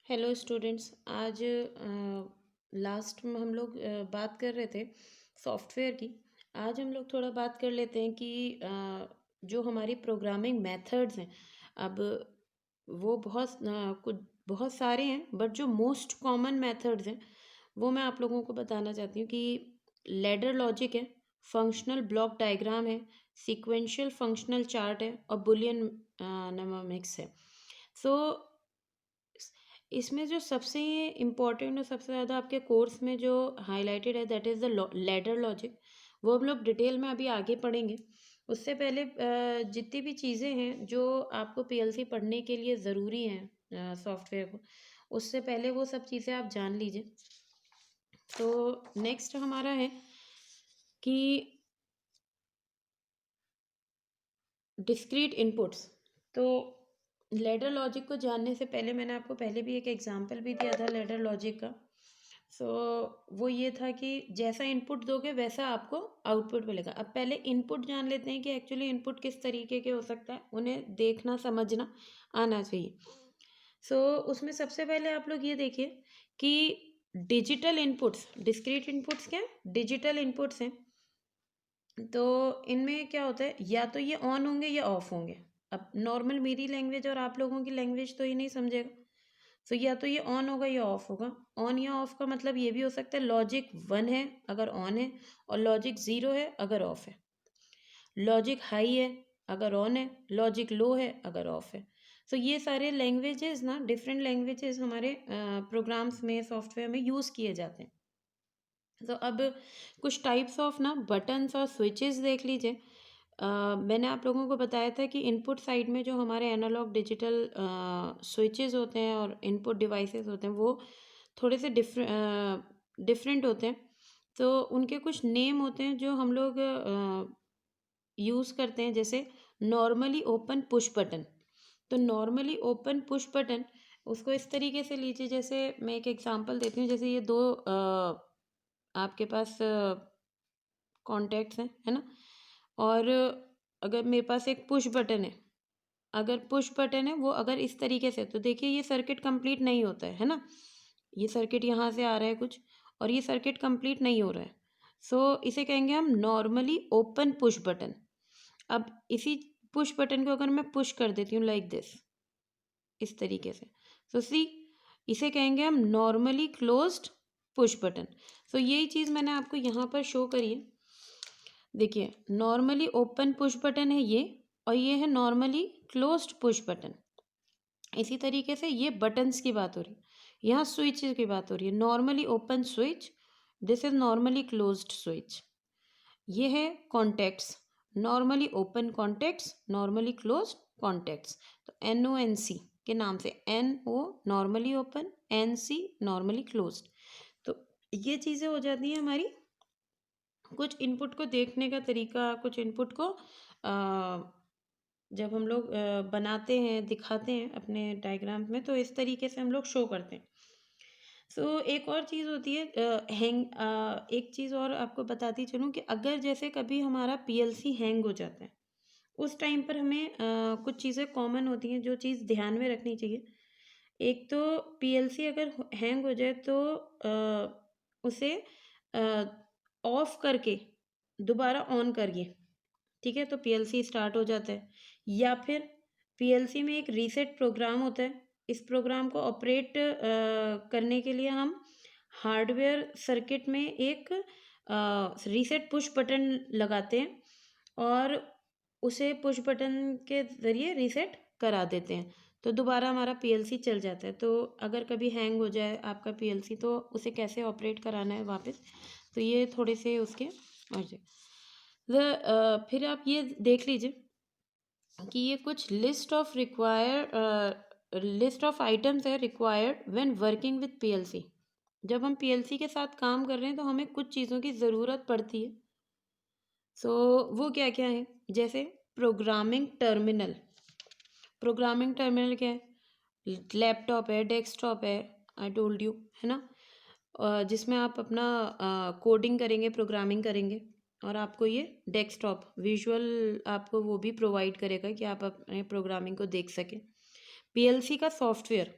Hello students. आज last में हम लोग बात कर रहे थे सॉफ्टवेयर की। आज हम लोग थोड़ा बात कर लेते हैं कि जो हमारी प्रोग्रामिंग मेथड्स हैं। अब वो कुछ बहुत सारे हैं, बट जो मोस्ट कॉमन मेथड्स हैं वो मैं आप लोगों को बताना चाहती हूँ कि लैडर लॉजिक है, फंक्शनल ब्लॉक डायग्राम है, सीक्वेंशियल फंक्शनल चार्ट है और बुलियन नमोमिक्स है। सो इसमें जो सबसे इम्पोर्टेंट और सबसे ज़्यादा आपके कोर्स में जो हाईलाइटेड है that is the ladder logic. वो हम लोग डिटेल में अभी आगे पढ़ेंगे। उससे पहले जितनी भी चीज़ें हैं जो आपको पीएलसी पढ़ने के लिए ज़रूरी हैं सॉफ्टवेयर को, उससे पहले वो सब चीज़ें आप जान लीजिए। तो नेक्स्ट हमारा है कि डिस्क्रीट इनपुट्स। तो लैडर लॉजिक को जानने से पहले मैंने आपको पहले भी एक एग्जांपल भी दिया था लैडर लॉजिक का। सो वो ये था कि जैसा इनपुट दोगे वैसा आपको आउटपुट मिलेगा। अब पहले इनपुट जान लेते हैं कि एक्चुअली इनपुट किस तरीके के हो सकता है, उन्हें देखना समझना आना चाहिए। सो उसमें सबसे पहले आप लोग ये देखिए कि डिजिटल इनपुट्स, डिस्क्रीट इनपुट्स क्या है, डिजिटल इनपुट्स हैं। तो इनमें क्या होता है, या तो ये ऑन होंगे या ऑफ होंगे। अब नॉर्मल मेरी लैंग्वेज और आप लोगों की लैंग्वेज तो ये नहीं समझेगा। तो या तो ये ऑन होगा या ऑफ होगा। ऑन या ऑफ का मतलब ये भी हो सकता है लॉजिक 1 है अगर ऑन है, और लॉजिक 0 है अगर ऑफ है। लॉजिक हाई है अगर ऑन है, लॉजिक लो है अगर ऑफ है। तो ये सारे लैंग्वेजेस ना, डिफरेंट लैंग्वेजेस हमारे प्रोग्राम्स में, सॉफ्टवेयर में यूज़ किए जाते हैं। तो अब कुछ टाइप्स ऑफ ना बटन्स और स्विचेस देख लीजिए। मैंने आप लोगों को बताया था कि इनपुट साइड में जो हमारे एनालॉग डिजिटल स्विचेस होते हैं और इनपुट डिवाइसेस होते हैं वो थोड़े से डिफरेंट होते हैं। तो उनके कुछ नेम होते हैं जो हम लोग यूज़ करते हैं, जैसे नॉर्मली ओपन पुश बटन। तो नॉर्मली ओपन पुश बटन, उसको इस तरीके से लीजिए, जैसे मैं एक एग्जांपल देती हूँ। जैसे ये दो आपके पास कॉन्टैक्ट्स हैं, है ना। और अगर मेरे पास एक पुश बटन है, अगर पुश बटन है वो अगर इस तरीके से, तो देखिए ये सर्किट कंप्लीट नहीं होता है ना। ये सर्किट यहाँ से आ रहा है कुछ, और ये सर्किट कंप्लीट नहीं हो रहा है। सो इसे कहेंगे हम नॉर्मली ओपन पुश बटन। अब इसी पुश बटन को अगर मैं पुश कर देती हूँ लाइक दिस, इस तरीके से, तो सी इसे कहेंगे हम नॉर्मली क्लोज्ड पुश बटन। सो यही चीज़ मैंने आपको यहाँ पर शो करी है। देखिए नॉर्मली ओपन पुश बटन है ये, और ये है नॉर्मली क्लोज्ड पुश बटन। इसी तरीके से ये बटन्स की बात हो रही है, यहाँ स्विच की बात हो रही है। Normally open switch, this is normally closed switch. ये है contacts, normally open contacts, normally close contacts. तो NONC के नाम से, NO normally open, NC normally closed. तो ये चीज़ें हो जाती हैं हमारी कुछ इनपुट को देखने का तरीका, कुछ इनपुट को जब हम लोग बनाते हैं, दिखाते हैं अपने डायग्राम में, तो इस तरीके से हम लोग शो करते हैं। सो एक और चीज़ होती है एक चीज़ और आपको बताती चलूँ कि अगर जैसे कभी हमारा पीएलसी हैंग हो जाता है, उस टाइम पर हमें कुछ चीज़ें कॉमन होती हैं जो चीज़ ध्यान में रखनी चाहिए। एक तो पीएलसी अगर हैंग हो जाए तो उसे ऑफ करके दोबारा ऑन करिए, ठीक है, तो पीएलसी स्टार्ट हो जाता है। या फिर पीएलसी में एक रीसेट प्रोग्राम होता है। इस प्रोग्राम को ऑपरेट करने के लिए हम हार्डवेयर सर्किट में एक रीसेट पुश बटन लगाते हैं, और उसे पुश बटन के ज़रिए रीसेट करा देते हैं, तो दोबारा हमारा पीएलसी चल जाता है। तो अगर कभी हैंग हो जाए आपका पीएलसी, तो उसे कैसे ऑपरेट कराना है वापस, तो ये थोड़े से उसके और फिर आप ये देख लीजिए कि ये कुछ लिस्ट ऑफ आइटम्स है required when working with PLC. जब हम पीएलसी के साथ काम कर रहे हैं तो हमें कुछ चीज़ों की ज़रूरत पड़ती है। सो वो क्या क्या है, जैसे प्रोग्रामिंग टर्मिनल। प्रोग्रामिंग टर्मिनल क्या है, लैपटॉप है, डेस्कटॉप है, आई टोल्ड यू, है ना। जिसमें आप अपना कोडिंग करेंगे, प्रोग्रामिंग करेंगे, और आपको ये डेस्कटॉप विजुअल आपको वो भी प्रोवाइड करेगा कि आप अपने प्रोग्रामिंग को देख सकें। पीएलसी का सॉफ्टवेयर,